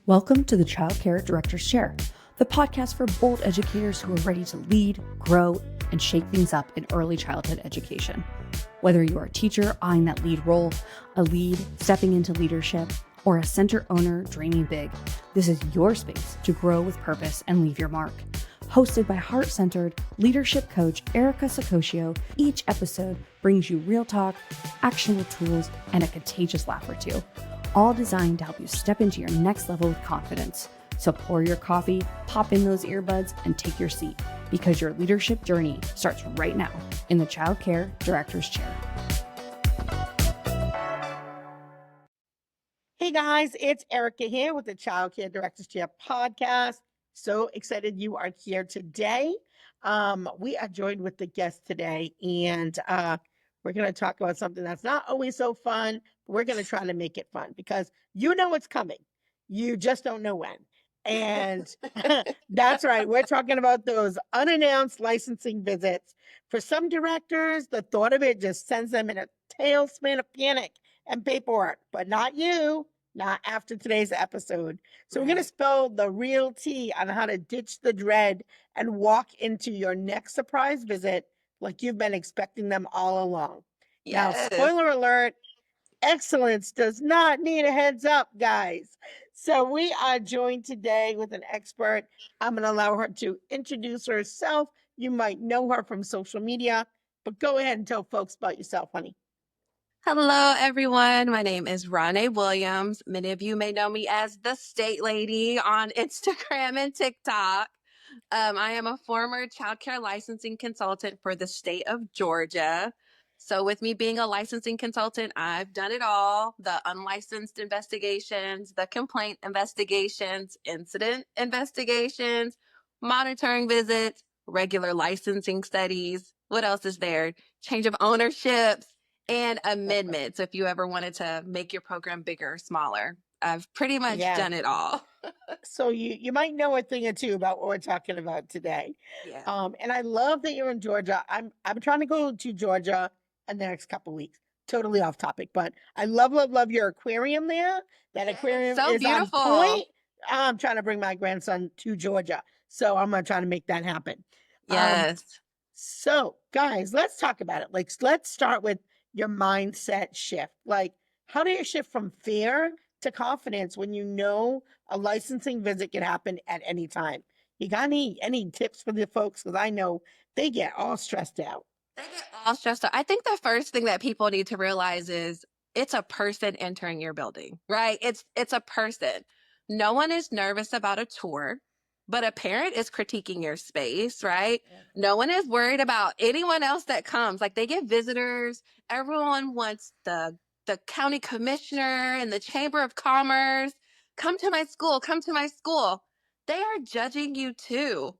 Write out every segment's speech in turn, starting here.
Welcome to the Childcare Director's Chair, the podcast for bold educators who are ready to lead, grow, and shake things up in early childhood education. Whether you're a teacher eyeing that lead role, a lead stepping into leadership, or a center owner dreaming big, this is your space to grow with purpose and leave your mark. Hosted by heart-centered leadership coach Erica Sacoccio, each episode brings you real talk, actionable tools, and a contagious laugh or two, all designed to help you step into your next level with confidence. So pour your coffee, pop in those earbuds, and take your seat, because your leadership journey starts right now in the Childcare Director's Chair. Hey guys, it's Erica here with the Childcare Director's Chair podcast. So excited you are here today. We are joined with the guest today, and we're going to talk about something that's not always so fun, but we're going to try to make it fun because you know it's coming. You just don't know when. And that's right. We're talking about those unannounced licensing visits. For some directors, the thought of it just sends them in a tailspin of panic and paperwork, but not you. Not after today's episode. So we're going to spill the real tea on how to ditch the dread and walk into your next surprise visit like you've been expecting them all along. Yes. Now, spoiler alert, excellence does not need a heads up, guys. So we are joined today with an expert. I'm going to allow her to introduce herself. You might know her from social media, but go ahead and tell folks about yourself, honey. Hello, everyone. My name is Ronnie Williams. Many of you may know me as the State Lady on Instagram and TikTok. I am a former childcare licensing consultant for the state of Georgia. So with me being a licensing consultant, I've done it all: the unlicensed investigations, the complaint investigations, incident investigations, monitoring visits, regular licensing studies. What else is there? Change of ownerships and amendments if you ever wanted to make your program bigger or smaller. I've pretty much done it all. So you might know a thing or two about what we're talking about today. Yeah. And I love that you're in Georgia. I'm trying to go to Georgia in the next couple of weeks. Totally off topic, but I love your aquarium there. That aquarium So is beautiful. on point. I'm trying to bring my grandson to Georgia, so I'm gonna try to make that happen. Yes. So guys, let's talk about it. Like, let's start with your mindset shift. Like, how do you shift from fear to confidence when you know a licensing visit can happen at any time? You got any tips for the folks? Because I know they get all stressed out. They get all stressed out. I think the first thing that people need to realize is it's a person entering your building, right? It's a person. No one is nervous about a tour, but a parent is critiquing your space, right? Yeah. No one is worried about anyone else that comes. Like, they get visitors. Everyone wants the county commissioner and the chamber of commerce. Come to my school. Come to my school. They are judging you too.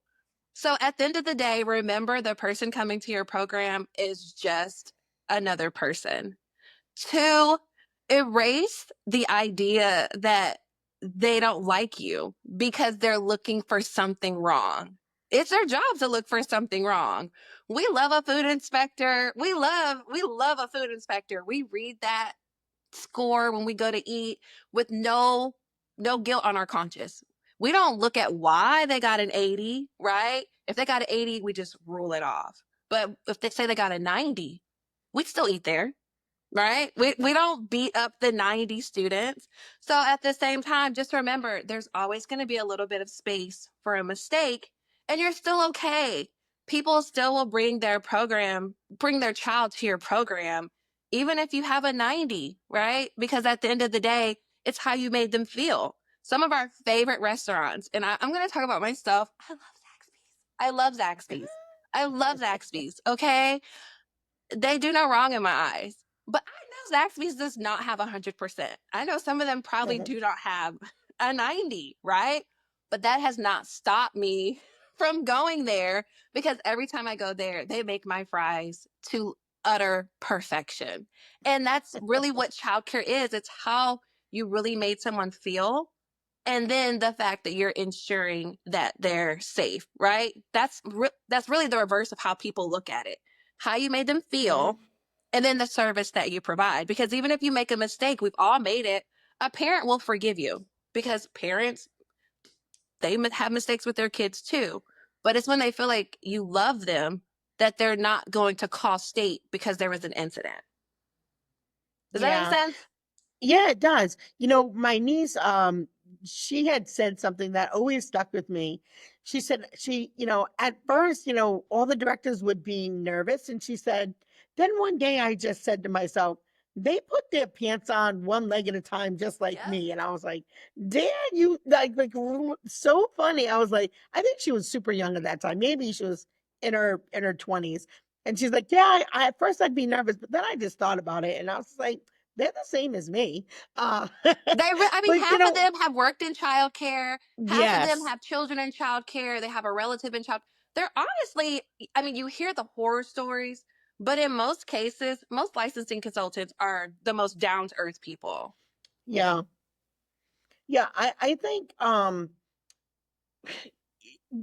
So at the end of the day, remember, the person coming to your program is just another person. 2, erase the idea that they don't like you because they're looking for something wrong. It's their job to look for something wrong. We love a food inspector. We love a food inspector. We read that score when we go to eat with no guilt on our conscience. We don't look at why they got an 80, right? If they got an 80, we just rule it off. But if they say they got a 90, we'd still eat there, right? We don't beat up the 90 students. So at the same time, just remember, there's always going to be a little bit of space for a mistake, and you're still okay. People still will bring their child to your program, even if you have a 90, right? Because at the end of the day, it's how you made them feel. Some of our favorite restaurants, and I'm going to talk about myself. I love Zaxby's. I love Zaxby's, okay? They do no wrong in my eyes. But I know Zaxby's does not have 100%. I know some of them probably do not have a 90, right? But that has not stopped me from going there, because every time I go there, they make my fries to utter perfection. And that's really what childcare is. It's how you really made someone feel. And then the fact that you're ensuring that they're safe, right? That's really the reverse of how people look at it. How you made them feel, and then the service that you provide. Because even if you make a mistake, we've all made it, a parent will forgive you. because parents, they have mistakes with their kids too. But it's when they feel like you love them that they're not going to call state because there was an incident. Does that make Yeah. sense? Yeah, it does. My niece, she had said something that always stuck with me. She said at first, all the directors would be nervous. And she said, then one day I just said to myself, they put their pants on one leg at a time, just like Yep. me. And I was like, Dad, you so funny. I was like, I think she was super young at that time. Maybe she was in her 20s. And she's like, yeah, at first I'd be nervous, but then I just thought about it. And I was like, they're the same as me. I mean, But half of them have worked in childcare. Half of them yes, have children in childcare. They have a relative in child. They're honestly, I mean, you hear the horror stories, but in most cases, most licensing consultants are the most down to earth people. yeah, yeah. I think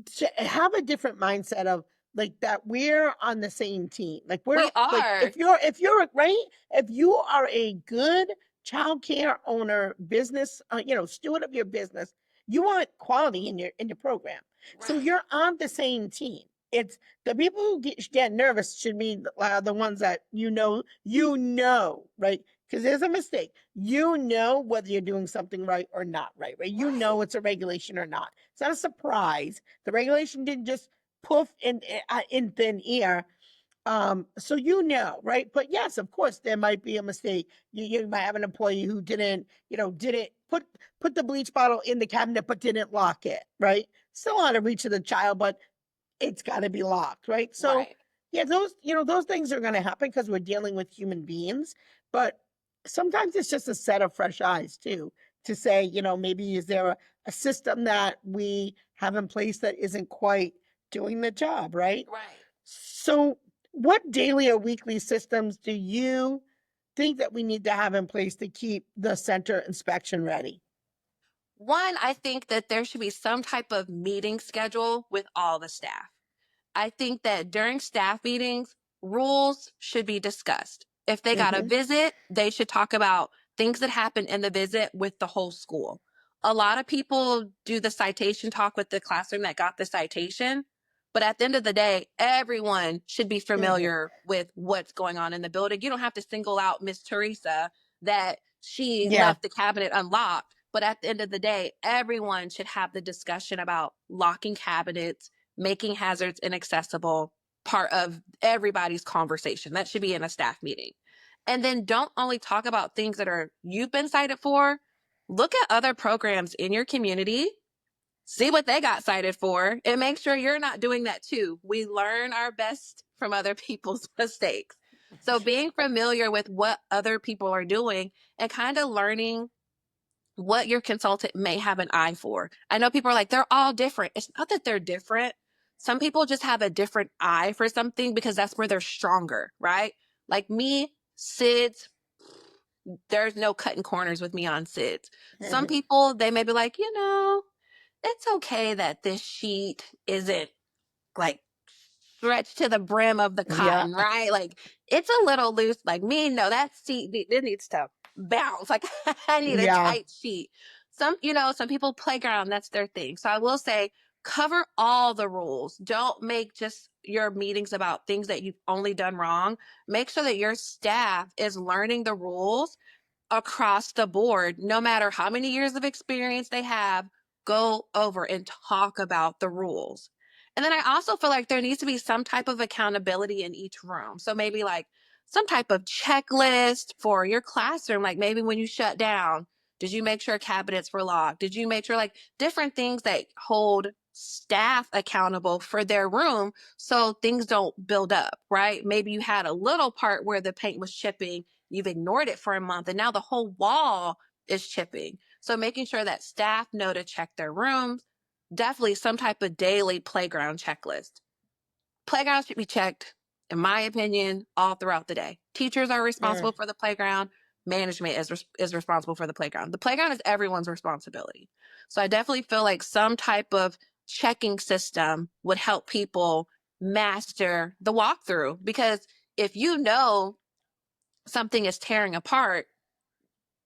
to have a different mindset of like that we're on the same team. Like we're We like are. if you're right, if you are a good childcare owner, business, steward of your business, you want quality in your program. So Right. you're on the same team. It's the people who get nervous should be the ones that right? Because there's a mistake. You know whether you're doing something right or not right, right? You Right. know it's a regulation or not. It's not a surprise. The regulation didn't just poof in thin air. So right? But yes, of course, there might be a mistake. You might have an employee who didn't put the bleach bottle in the cabinet but didn't lock it, right? Still out of reach of the child, but it's got to be locked, right? So Right. yeah, those things are going to happen because we're dealing with human beings, but sometimes it's just a set of fresh eyes too to say, maybe is there a system that we have in place that isn't quite doing the job, right? Right. So what daily or weekly systems do you think that we need to have in place to keep the center inspection ready? One, I think that there should be some type of meeting schedule with all the staff. I think that during staff meetings, rules should be discussed. If they got a Hmm. visit, they should talk about things that happened in the visit with the whole school. A lot of people do the citation talk with the classroom that got the citation, but at the end of the day, everyone should be Hmm. familiar with what's going on in the building. You don't have to single out Miss Teresa that she Yeah. left the cabinet unlocked, but at the end of the day, everyone should have the discussion about locking cabinets, making hazards inaccessible part of everybody's conversation. That should be in a staff meeting. And then don't only talk about things that are you've been cited for. Look at other programs in your community, see what they got cited for, and make sure you're not doing that too. We learn our best from other people's mistakes. So being familiar with what other people are doing and kind of learning what your consultant may have an eye for. I know people are like, they're all different. It's not that they're different. Some people just have a different eye for something because that's where they're stronger, right? Like me, SIDS, there's no cutting corners with me on SIDS. Some people, they may be like, it's okay that this sheet isn't like stretched to the brim of the Yeah. cotton, right? Like it's a little loose. Like me, no, that seat it needs to bounce. Like I need a Yeah. tight sheet. Some people playground, that's their thing. So I will say cover all the rules. Don't make just your meetings about things that you've only done wrong. Make sure that your staff is learning the rules across the board, no matter how many years of experience they have, go over and talk about the rules. And then I also feel like there needs to be some type of accountability in each room. So maybe like some type of checklist for your classroom, like maybe when you shut down, did you make sure cabinets were locked? Did you make sure like different things that hold staff accountable for their room so things don't build up, right? Maybe you had a little part where the paint was chipping, you've ignored it for a month, and now the whole wall is chipping. So making sure that staff know to check their rooms, definitely some type of daily playground checklist. Playgrounds should be checked, in my opinion, all throughout the day. Teachers are Mm. responsible for the playground. Management is responsible for the playground. The playground is everyone's responsibility. So I definitely feel like some type of checking system would help people master the walkthrough, because if you know something is tearing apart,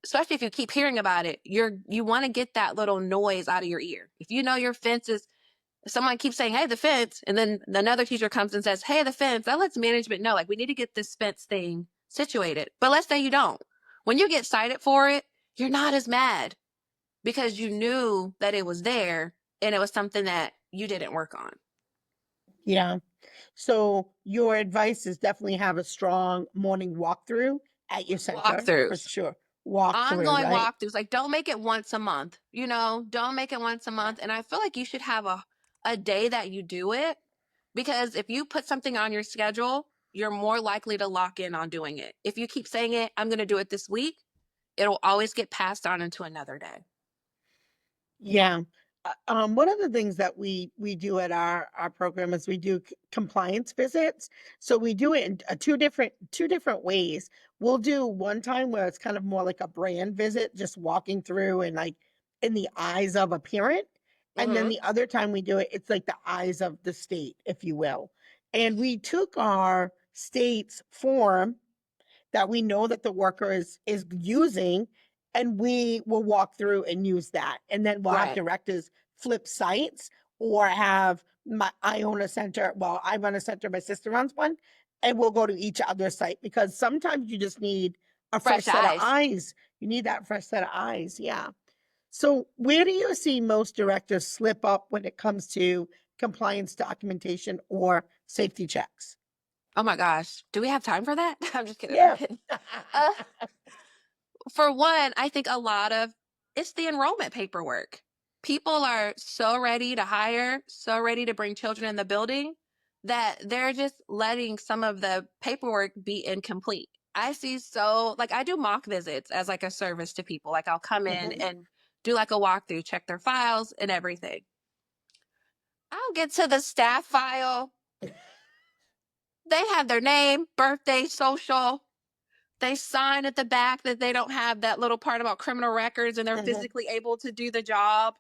especially if you keep hearing about it, you want to get that little noise out of your ear. If you know your fence is, someone keeps saying, hey, the fence, and then another teacher comes and says, hey, the fence, that lets management know, like, we need to get this fence thing situated. But let's say you don't. When you get cited for it, you're not as mad because you knew that it was there and it was something that you didn't work on. Yeah. So your advice is definitely have a strong morning walkthrough at your center for Walkthroughs. sure. Walkthrough, Ongoing right? walkthroughs. Like, don't make it once a month, don't make it once a month. And I feel like you should have a day that you do it, because if you put something on your schedule, you're more likely to lock in on doing it. If you keep saying it, I'm going to do it this week, it'll always get passed on into another day. Yeah. One of the things that we do at our program is we do compliance visits. So we do it in two different ways. We'll do one time where it's kind of more like a brand visit, just walking through and like in the eyes of a parent. And then Mm-hmm. the other time we do it, it's like the eyes of the state, if you will. And we took our state's form that we know that the worker is using, and we will walk through and use that. And then we'll have Right. directors flip sites or have I own a center. Well, I run a center, my sister runs one, and we'll go to each other's site because sometimes you just need a fresh Fresh set of eyes. eyes. You need that fresh set of eyes. Yeah. So where do you see most directors slip up when it comes to compliance documentation or safety checks? Oh my gosh. Do we have time for that? I'm just kidding. Yeah. I'm kidding. Uh, for one, I think a lot of it's the enrollment paperwork. People are so ready to hire, so ready to bring children in the building that they're just letting some of the paperwork be incomplete. I see I do mock visits as like a service to people. Like, I'll come in Mhm. and do like a walkthrough, check their files and everything. I'll get to the staff file. They have their name, birthday, social. They sign at the back that they don't have that little part about criminal records and they're Mhm. physically able to do the job.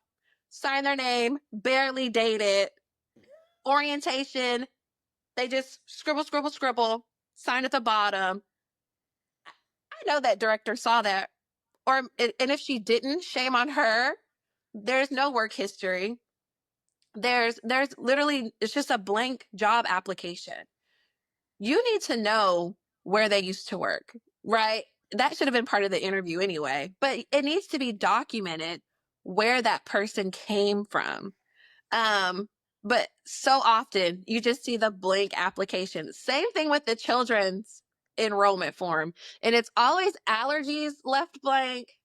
Sign their name, barely date it. Orientation, they just scribble, scribble, scribble, sign at the bottom. I know that director saw that. And if she didn't, shame on her. There's no work history. There's literally, it's just a blank job application. You need to know where they used to work, right? That should have been part of the interview anyway, but it needs to be documented where that person came from. But so often you just see the blank application. Same thing with the children's enrollment form. And it's always allergies left blank.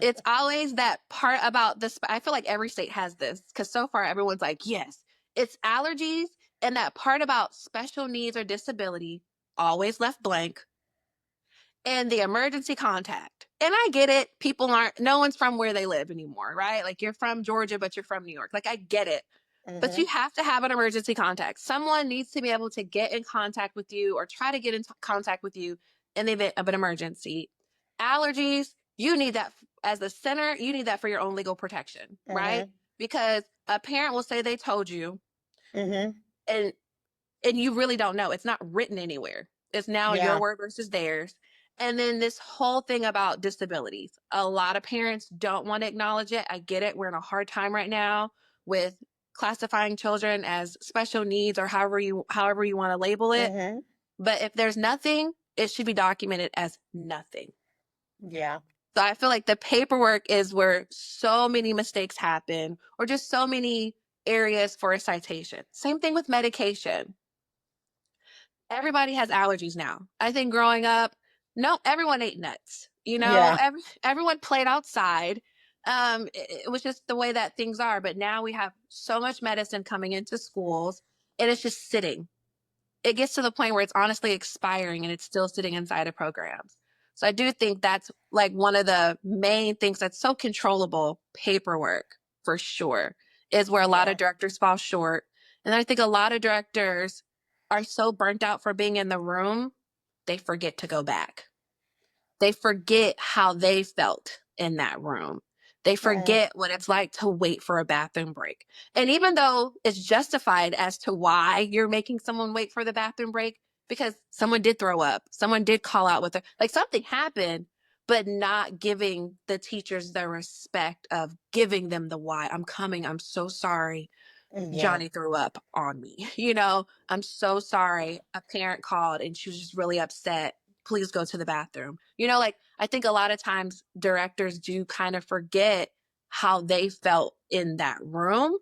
It's always that part about this. I feel like every state has this because so far everyone's like, yes, it's allergies. And that part about special needs or disability always left blank. And the emergency contact. And I get it. No one's from where they live anymore, right? Like, you're from Georgia, but you're from New York. Like, I get it. But you have to have an emergency contact. Someone needs to be able to get in contact with you or try to get in contact with you in the event of an emergency. Allergies, you need that as the center. You need that for your own legal protection, right? Because a parent will say they told you, and you really don't know. It's not written anywhere. It's now your word versus theirs. And then this whole thing about disabilities. A lot of parents don't want to acknowledge it. I get it. We're in a hard time right now with classifying children as special needs or however you want to label it. But if there's nothing, it should be documented as nothing. Yeah. So I feel like the paperwork is where so many mistakes happen, or just so many areas for a citation. Same thing with medication. Everybody has allergies now. I think growing up, no, everyone ate nuts. Everyone played outside. It was just the way that things are. But now we have so much medicine coming into schools, and it's just sitting. It gets to the point where it's honestly expiring, and it's still sitting inside of programs. So I do think that's like one of the main things that's so controllable. Paperwork, for sure, is where a lot of directors fall short. And I think a lot of directors are so burnt out for being in the room, they forget to go back. They forget how they felt in that room. They forget what it's like to wait for a bathroom break. And even though it's justified as to why you're making someone wait for the bathroom break, because someone did throw up, someone did call out with her, like something happened, but not giving the teachers the respect of giving them the why. I'm coming. I'm so sorry. Yeah. Johnny threw up on me. You know, I'm so sorry. A parent called and she was just really upset. Please go to the bathroom. You know, like I think a lot of times directors do kind of forget how they felt in that room,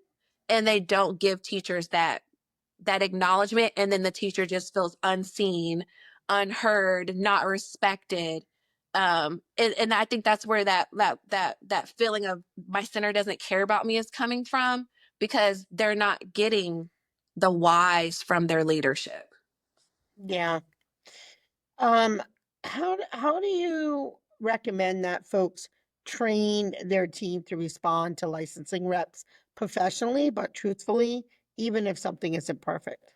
and they don't give teachers that acknowledgement, and then the teacher just feels unseen, unheard, not respected. And I think that's where that feeling of my center doesn't care about me is coming from, because they're not getting the whys from their leadership. Yeah. Um, how do you recommend that folks train their team to respond to licensing reps professionally but truthfully, even if something isn't perfect?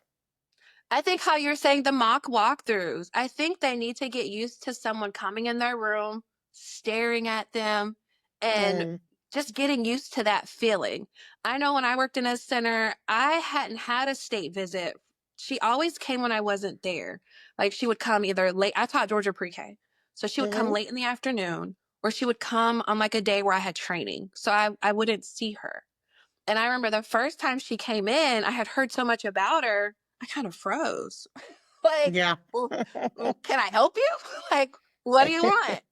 I think how you're saying the mock walkthroughs, I think they need to get used to someone coming in their room, staring at them, and Mm, just getting used to that feeling. I know when I worked in a center, I hadn't had a state visit. She always came when I wasn't there. Like she would come either late. I taught Georgia pre-K. So she would come mm-hmm, late in the afternoon, or she would come on like a day where I had training. So I wouldn't see her. And I remember the first time she came in, I had heard so much about her, I kind of froze. Like, yeah. well, can I help you? Like, what do you want?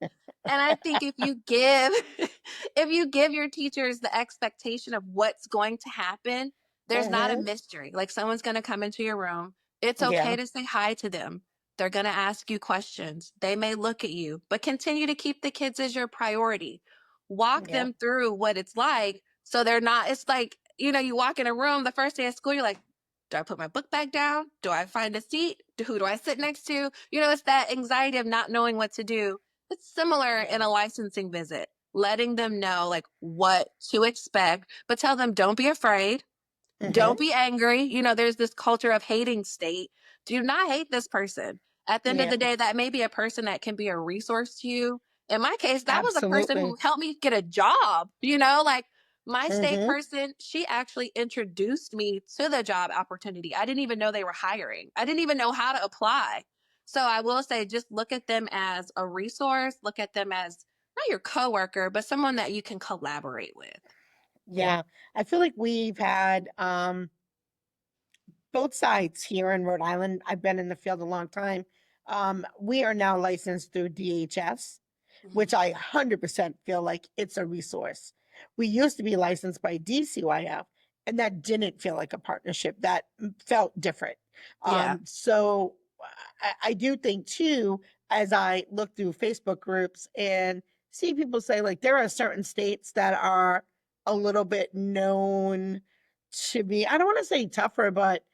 And I think if you give if you give your teachers the expectation of what's going to happen, there's not a Mm-hmm, mystery. Like someone's going to come into your room. It's yeah, okay to say hi to them. They're going to ask you questions. They may look at you, but continue to keep the kids as your priority. Walk yeah, them through what it's like, so they're not, it's like, you know, you walk in a room the first day of school, you're like, do I put my book back down? Do I find a seat? Who do I sit next to? You know, it's that anxiety of not knowing what to do. It's similar yeah. in a licensing visit, letting them know like what to expect, but tell them don't be afraid. Mm-hmm, Don't be angry. You know, there's this culture of hating state. Do not hate this person. At the end of yeah, the day, that may be a person that can be a resource to you. In my case, that was a person absolutely. who helped me get a job, you know, like my state Mm-hmm, person, she actually introduced me to the job opportunity. I didn't even know they were hiring. I didn't even know how to apply. So I will say, just look at them as a resource, look at them as not your coworker, but someone that you can collaborate with. yeah. I feel like we've had both sides here in Rhode Island. I've been in the field a long time. We are now licensed through DHS, which Mhm. I 100% feel like it's a resource. We used to be licensed by DCYF, and that didn't feel like a partnership. That felt different. Yeah. So I do think too, as I look through Facebook groups and see people say like there are certain states that are a little bit known to be, I don't want to say tougher, but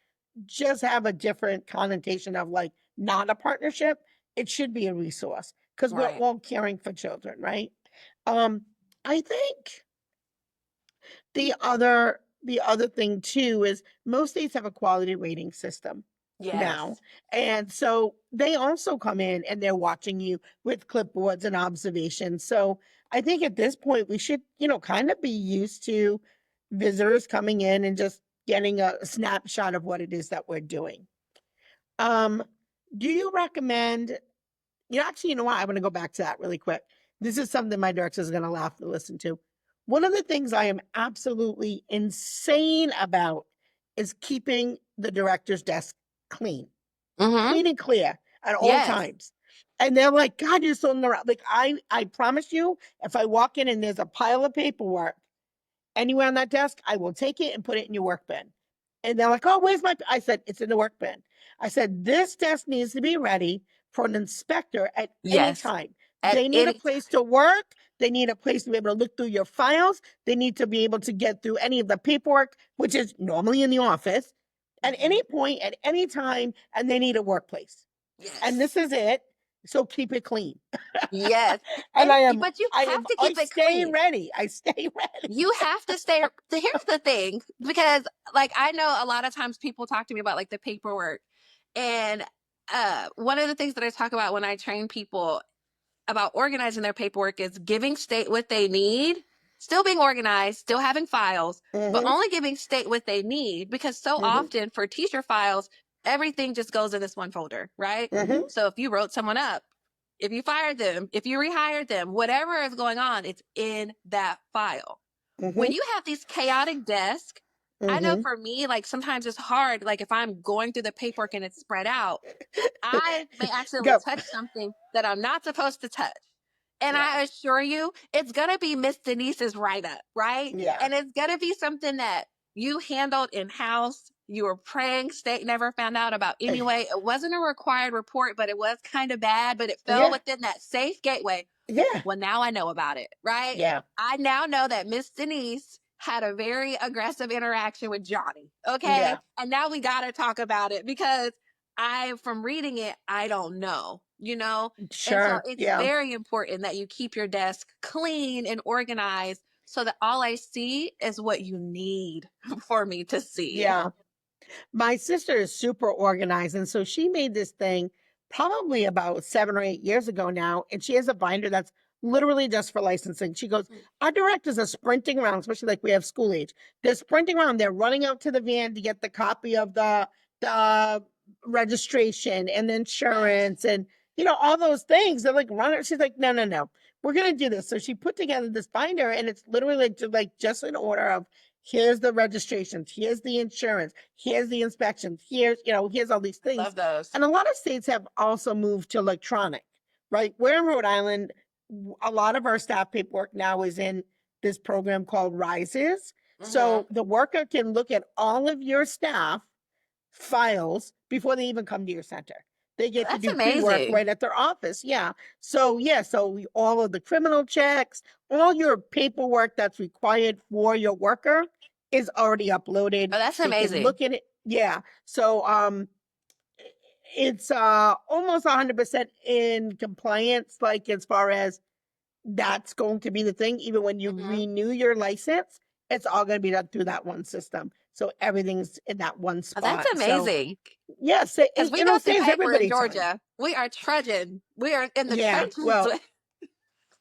just have a different connotation of like not a partnership. It should be a resource because we're Right. all caring for children, right? Um, I think the other thing too is most states have a quality rating system now. Yes. And so they also come in and they're watching you with clipboards and observations. So I think at this point we should, kind of be used to visitors coming in and just getting a snapshot of what it is that we're doing. Um, do you recommend, actually, you know what? I'm going to go back to that really quick. This is something my director is going to laugh to listen to. One of the things I am absolutely insane about is keeping the director's desk clean, Mm-hmm. clean and clear at all Yes. times. And they're like, God, you're so like I promise you, if I walk in and there's a pile of paperwork anywhere on that desk, I will take it and put it in your work bin. And they're like, oh, where's my? I said, it's in the work bin. I said, this desk needs to be ready for an inspector at any Yes. time. At They need a any place to work. They need a place to be able to look through your files. They need to be able to get through any of the paperwork, which is normally in the office, at Mhm. any point, at any time, and they need a workplace. And Yes. this is it. So keep it clean. Yes. And But you have to I keep it stay clean. ready. I stay ready. You have to stay. So here's the thing, because like I know a lot of times people talk to me about like the paperwork, and one of the things that I talk about when I train people about organizing their paperwork is giving state what they need, still being organized, still having files, but Mm-hmm, only giving state what they need, because so mm-hmm, often for teacher files, everything just goes in this one folder, right? mm-hmm. So if you wrote someone up, if you fired them, if you rehired them, whatever is going on, it's in that file. When you have these chaotic desks, I know for me, like sometimes it's hard. Like if I'm going through the paperwork and it's spread out, I may accidentally Go. touch something that I'm not supposed to touch. And Yeah. I assure you, it's going to be Miss Denise's write-up, right? Yeah. And it's going to be something that you handled in-house. You were praying state never found out about anyway. It wasn't a required report, but it was kind of bad, but it fell Yeah. within that safe gateway. Yeah. Well, now I know about it, right? Yeah. I now know that Miss Denise had a very aggressive interaction with Johnny. Okay. Yeah. And now we got to talk about it because from reading it, I don't know, And so Sure. it's Yeah. very important that you keep your desk clean and organized so that all I see is what you need for me to see. Yeah. My sister is super organized. And so she made this thing probably about 7 or 8 years ago now. And she has a binder that's literally just for licensing. She goes, our directors are sprinting around, especially like we have school age. They're sprinting around. They're running out to the van to get the copy of the registration and the insurance and, all those things. They're like running. She's like, no, no, no. We're going to do this. So she put together this binder and it's literally like just in order of here's the registrations, here's the insurance, here's the inspections, here's all these things. Love those. And a lot of states have also moved to electronic, right? We're in Rhode Island. A lot of our staff paperwork now is in this program called Rises. So the worker can look at all of your staff files before they even come to your center. They get to do pre-work right at their office. Yeah. So all of the criminal checks, all your paperwork that's required for your worker is already uploaded. Oh, that's They can amazing. look at it. Yeah. So it's almost 100% in compliance, like as far as that's going to be the thing. Even when you renew your license, it's all going to be done through that one system. So everything's in that one spot. Oh, that's amazing. So, yes. Because we don't see paper in Georgia. We are trudging. We are in the trenches. Well,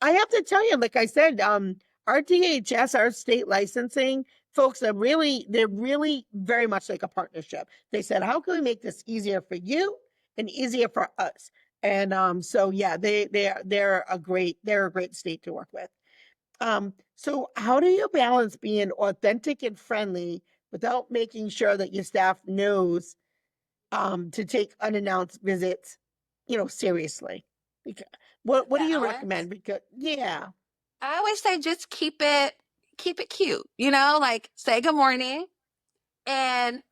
I have to tell you, like I said, our DHS, our state licensing folks they're really very much like a partnership. They said, how can we make this easier for you and easier for us? And so yeah, they're a great state to work with. So how do you balance being authentic and friendly without making sure that your staff knows to take unannounced visits, seriously? Because, what do you recommend? Because I always say just keep it cute, like say good morning and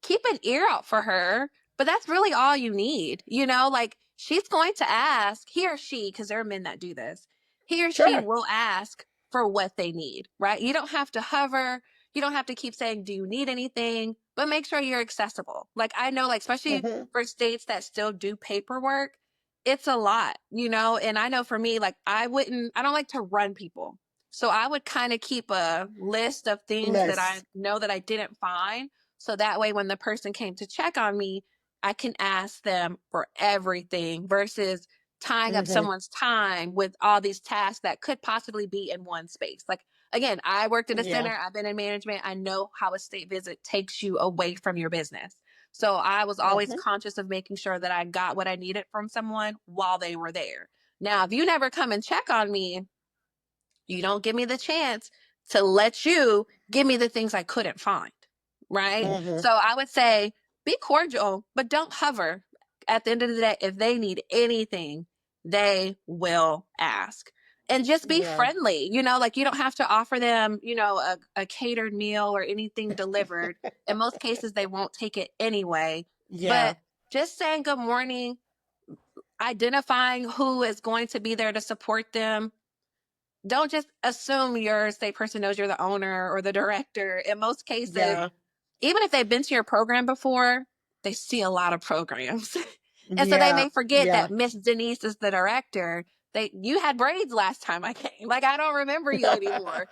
keep an ear out for her. But that's really all you need, like she's going to ask, he or she, because there are men that do this, he or she will ask for what they need, right? You don't have to hover. You don't have to keep saying, do you need anything? But make sure you're accessible. Like I know, like especially for states that still do paperwork, it's a lot, and I know for me, like I don't like to run people. So I would kind of keep a list of things that I know that I didn't find. So that way, when the person came to check on me, I can ask them for everything versus tying up someone's time with all these tasks that could possibly be in one space. Like, again, I worked at a center. I've been in management. I know how a state visit takes you away from your business. So I was always conscious of making sure that I got what I needed from someone while they were there. Now, if you never come and check on me, you don't give me the chance to let you give me the things I couldn't find. Right? So I would say be cordial, but don't hover. At the end of the day, if they need anything, they will ask. And just be friendly, like you don't have to offer them, a catered meal or anything delivered. In most cases, they won't take it anyway. But just saying good morning, identifying who is going to be there to support them. Don't just assume your state person knows you're the owner or the director. In most cases, even if they've been to your program before, they see a lot of programs. And so they may forget that Miss Denise is the director. You had braids last time I came. Like, I don't remember you anymore.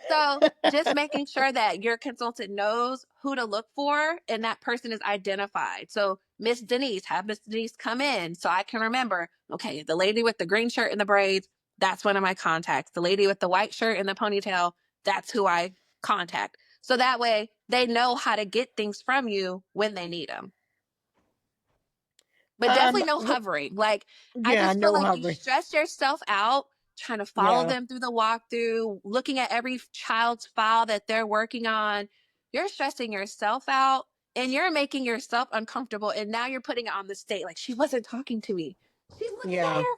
So just making sure that your consultant knows who to look for and that person is identified. So Miss Denise, have Miss Denise come in so I can remember, okay, the lady with the green shirt and the braids, that's one of my contacts. The lady with the white shirt and the ponytail, that's who I contact. So that way they know how to get things from you when they need them. But definitely no What, hovering. Like, I yeah, just feel no like you hovering. stress yourself out trying to follow Yeah. them through the walkthrough, looking at every child's file that they're working on. You're stressing yourself out and you're making yourself uncomfortable. And now you're putting it on the state. Like, she wasn't talking to me. She's looking at Yeah. your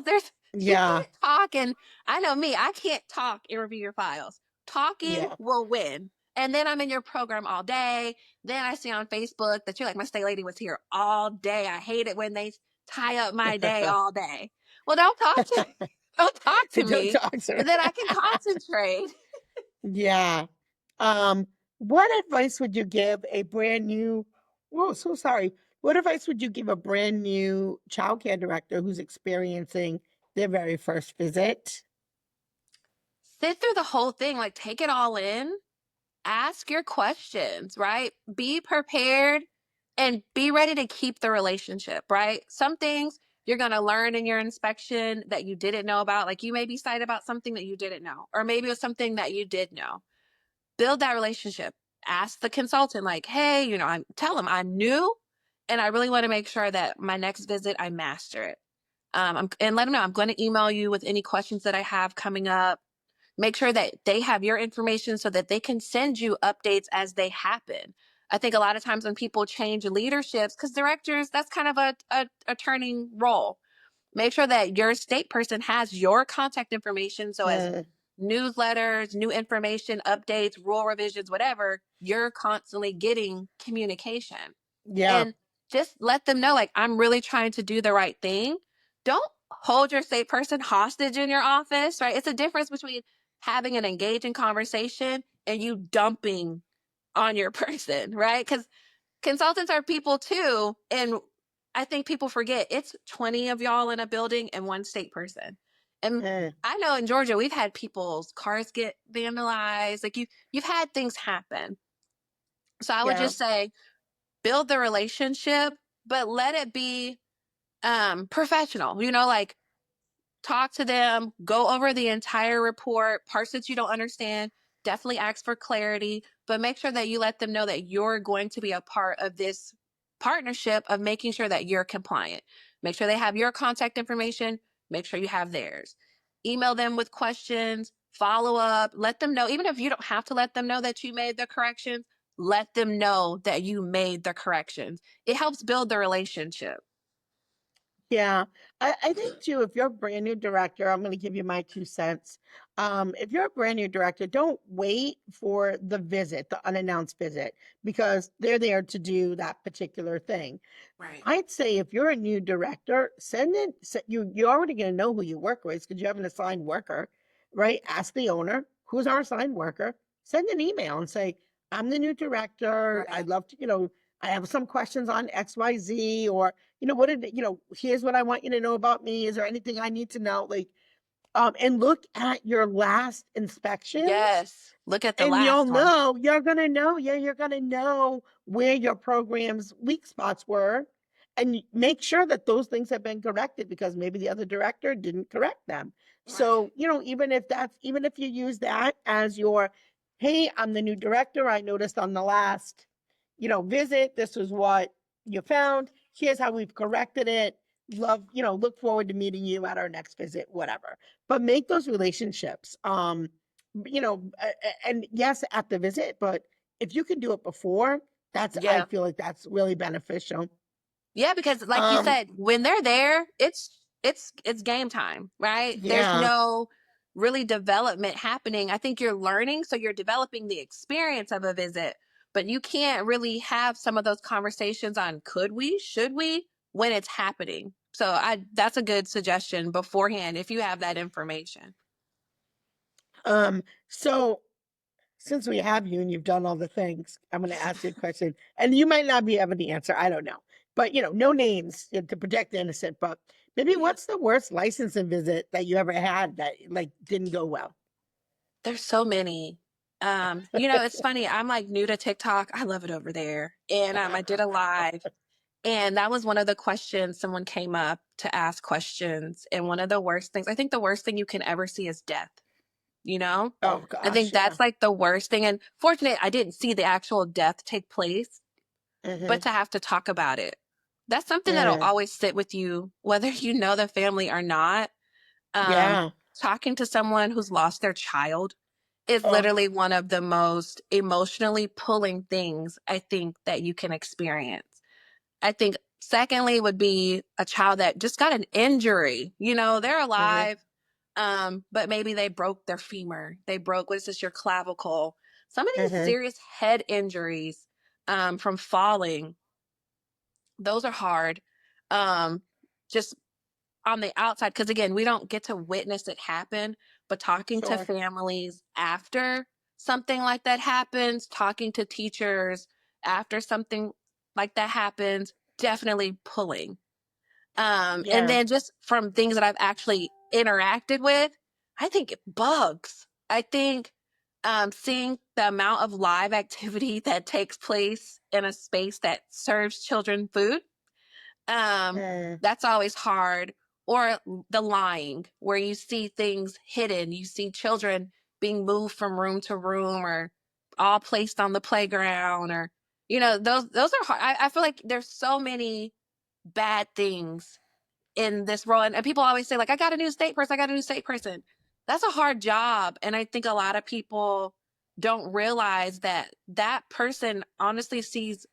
files. She Yeah. can't talk. And I know me, I can't talk and review your files. Talking Yeah. will win. And then I'm in your program all day. Then I see on Facebook that you're like, my state lady was here all day. I hate it when they tie up my day all day. Well, don't talk to me. Don't talk to Don't me. talk to And me. then I can concentrate. Yeah. What advice would you give a brand new, oh, so sorry. What advice would you give a brand new childcare director who's experiencing their very first visit? Sit through the whole thing, like take it all in. Ask your questions, right? Be prepared and be ready to keep the relationship, right? Some things you're going to learn in your inspection that you didn't know about. Like you may be cited about something that you didn't know, or maybe it was something that you did know. Build that relationship. Ask the consultant, like, hey, tell them I'm new and I really want to make sure that my next visit, I master it. And let them know I'm going to email you with any questions that I have coming up. Make sure that they have your information so that they can send you updates as they happen. I think a lot of times when people change leaderships, because directors, that's kind of a turning role. Make sure that your state person has your contact information. So as Mm, newsletters, new information, updates, rule revisions, whatever, you're constantly getting communication. yeah. And just let them know, like, I'm really trying to do the right thing. Don't hold your state person hostage in your office, right? It's a difference between having an engaging conversation and you dumping on your person, right? Because consultants are people too. And I think people forget it's 20 of y'all in a building and one state person. And Mm, I know in Georgia, we've had people's cars get vandalized. Like you've had things happen. So I would yeah. just say build the relationship, but let it be professional, like talk to them, go over the entire report, parts that you don't understand, definitely ask for clarity, but make sure that you let them know that you're going to be a part of this partnership of making sure that you're compliant. Make sure they have your contact information, make sure you have theirs. Email them with questions, follow up, let them know, even if you don't have to let them know that you made the corrections, let them know that you made the corrections. It helps build the relationship. Yeah, I think too, if you're a brand new director, I'm going to give you my 2 cents. If you're a brand new director, don't wait for the visit, the unannounced visit, because they're there to do that particular thing. Right. I'd say if you're a new director, you're already going to know who you work with because you have an assigned worker, right? Ask the owner, who's our assigned worker? Send an email and say, I'm the new director. Right. I'd love to, I have some questions on XYZ, or here's what I want you to know about me. Is there anything I need to know? Like, and look at your last inspections, Yes. Look at the and last one. you're gonna know, yeah, you're gonna know where your program's weak spots were, and make sure that those things have been corrected because maybe the other director didn't correct them. Right. So, even if you use that as your, hey, I'm the new director, I noticed on the last, visit, this was what you found. Here's how we've corrected it. Look forward to meeting you at our next visit, whatever. But make those relationships. And yes, at the visit, but if you can do it before, I Yeah. feel like that's really beneficial. Yeah, because like you Um, said, when they're there, it's game time, right? There's yeah, no really development happening. I think you're learning, so you're developing the experience of a visit, but you can't really have some of those conversations on could we, should we, when it's happening. So that's a good suggestion beforehand if you have that information. so since we have you and you've done all the things, I'm going to ask you a question, and you might not be able to answer. I don't know, but no names to protect the innocent. But maybe Yeah. what's the worst licensing visit that you ever had that like didn't go well? There's so many. It's funny. I'm like new to TikTok. I love it over there. And I did a live. And that was one of the questions someone came up to ask questions. And one of the worst things, I think the worst thing you can ever see is death. You know, Oh I gosh, think yeah. that's like the worst thing. And fortunate, I didn't see the actual death take place, Hmm. but to have to talk about it. That's something that'll always sit with you, whether you know the family or not. Yeah. Talking to someone who's lost their child is Oh, literally one of the most emotionally pulling things I think that you can experience. I think secondly would be a child that just got an injury. They're mhm, alive, but maybe they broke their femur. They broke, what is this, your clavicle. Some of these mhm. serious head injuries from falling, those are hard. Just on the outside, because again, we don't get to witness it happen, but talking to Sure. families after something like that happens, talking to teachers after something like that happens, definitely pulling. And Yeah. then just from things that I've actually interacted with, I think bugs. I think seeing the amount of live activity that takes place in a space that serves children food, Mm, that's always hard. Or the lying, where you see things hidden, you see children being moved from room to room, or all placed on the playground, or those are hard. I feel like there's so many bad things in this role. And people always say, like, I got a new state person, I got a new state person. That's a hard job. And I think a lot of people don't realize that that person honestly sees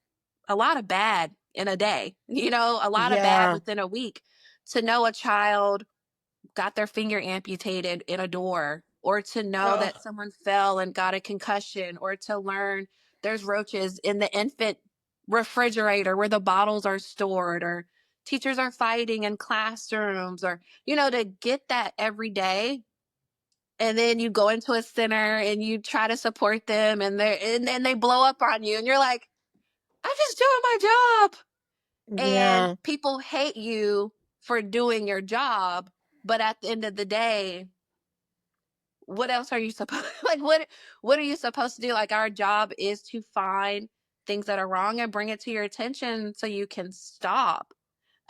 a lot of bad in a day, a lot of bad yeah. within a week. To know a child got their finger amputated in a door, or to know Oh, that someone fell and got a concussion, or to learn there's roaches in the infant refrigerator where the bottles are stored, or teachers are fighting in classrooms, or, to get that every day. And then you go into a center and you try to support them, and they blow up on you, and you're like, I'm just doing my job. And yeah. people hate you for doing your job. But at the end of the day, what else are you supposed like what are you supposed to do? Like, our job is to find things that are wrong and bring it to your attention so you can stop.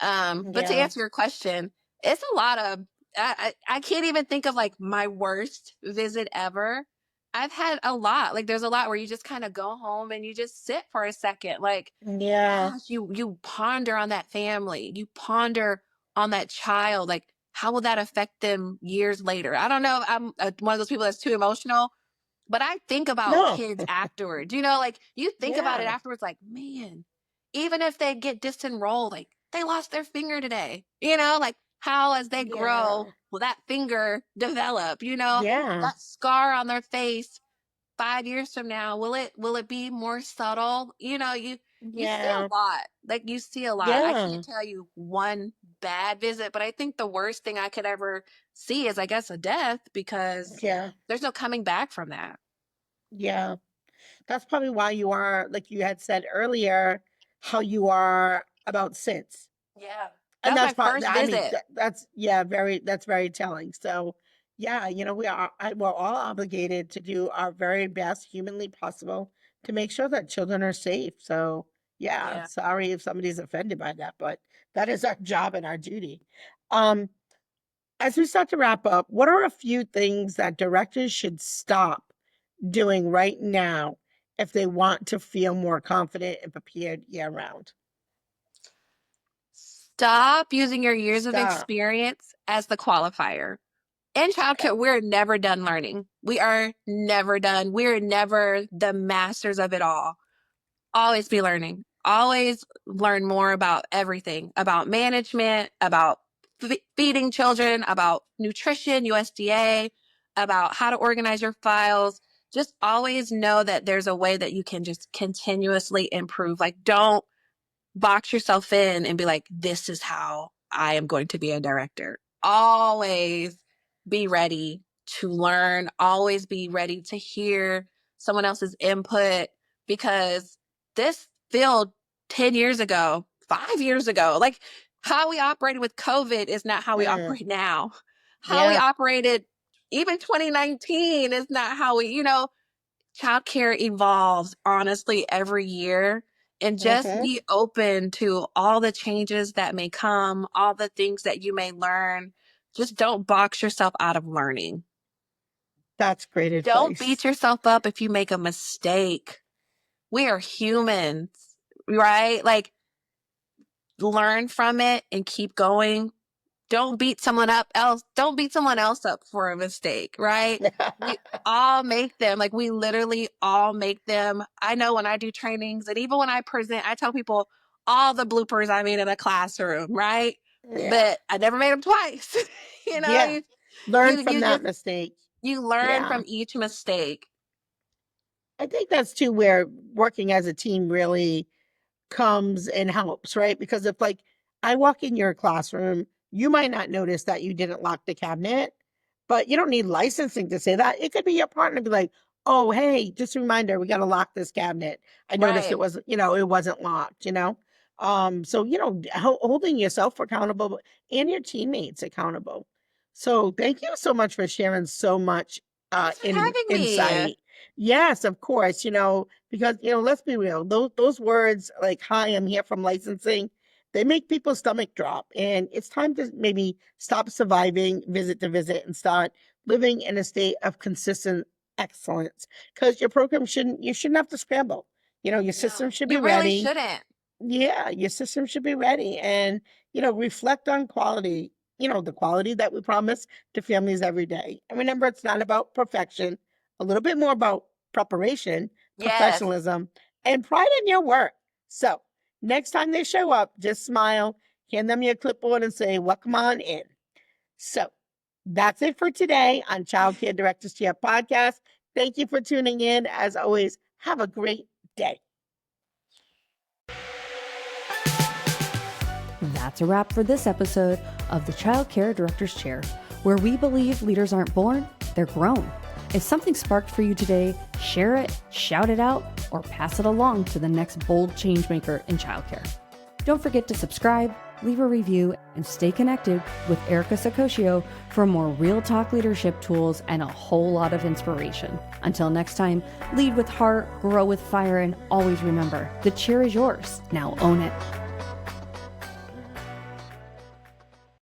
But to Yeah. answer your question, it's a lot of, I can't even think of like my worst visit ever. I've had a lot. Like, there's a lot where you just kind of go home and you just sit for a second. Like, Yeah. gosh, you ponder on that family. You ponder on that child. Like, how will that affect them years later? I don't know if I'm one of those people that's too emotional, but I think about No. kids afterwards. Like, you think about it Yeah. afterwards, like, man, even if they get disenrolled, like, they lost their finger today. Like, how as they grow Yeah. will that finger develop? Yeah. That scar on their face 5 years from now, will it be more subtle? You see Yeah. a lot. Like, you see a lot. I Yeah. can't tell you one bad visit, but I think the worst thing I could ever see is, I guess, a death, because Yeah. there's no coming back from that. Yeah. That's probably why you are, like you had said earlier, how you are about SIDS. Yeah. That And was that's my part, first I mean, visit. that's, yeah, that's very telling. So, yeah, we're all obligated to do our very best humanly possible to make sure that children are safe. So, yeah, Yeah. sorry if somebody's offended by that, but that is our job and our duty. Um, as we start to wrap up, what are a few things that directors should stop doing right now if they want to feel more confident and prepared year round? Stop using your years of Stop. experience as the qualifier. In Okay. childcare, we're never done learning. We are never done. We're never the masters of it all. Always be learning. Always learn more about everything, about management, about feeding children, about nutrition, USDA, about how to organize your files. Just always know that there's a way that you can just continuously improve. Like, don't box yourself in and be like, this is how I am going to be a director. Always be ready to learn, always be ready to hear someone else's input, because this field 10 years ago, 5 years ago, like, how we operated with COVID is not how we Mm, operate now. How we yeah. operated even 2019 is not how childcare evolves honestly every year. And just Hmm. be open to all the changes that may come, all the things that you may learn. Just don't box yourself out of learning. That's great Don't advice. beat yourself up if you make a mistake. We are humans, right? Like, learn from it and keep going. Don't beat someone else up for a mistake, right? We all make them. Like, we literally all make them. I know when I do trainings and even when I present, I tell people all the bloopers I made in a classroom, right? Yeah. But I never made them twice. Yeah. Learn from that just mistake. you learn Yeah. from each mistake. I think that's too where working as a team really comes and helps, right? Because if like I walk in your classroom, you might not notice that you didn't lock the cabinet, but you don't need licensing to say that. It could be your partner be like, oh, hey, just a reminder, we got to lock this cabinet. I noticed Right. it wasn't locked, So, holding yourself accountable and your teammates accountable. So thank you so much for sharing so much Thanks for having me. insight. Yes, of course, because, let's be real, those words like, hi, I'm here from licensing, they make people's stomach drop. And it's time to maybe stop surviving visit to visit and start living in a state of consistent excellence. Because your program you shouldn't have to scramble. Your system should be You really ready. shouldn't. Yeah, your system should be ready. And, reflect on quality, the quality that we promise to families every day. And remember, it's not about perfection, a little bit more about preparation, Yes. professionalism, and pride in your work. So next time they show up, just smile, hand them your clipboard and say, welcome on in. So that's it for today on Childcare Directors Chair Podcast. Thank you for tuning in. As always, have a great day. That's a wrap for this episode of the Childcare Director's Chair, where we believe leaders aren't born, they're grown. If something sparked for you today, share it, shout it out, or pass it along to the next bold changemaker in childcare. Don't forget to subscribe, leave a review, and stay connected with Erica Sacosio for more real talk leadership tools and a whole lot of inspiration. Until next time, lead with heart, grow with fire, and always remember, the chair is yours. Now own it.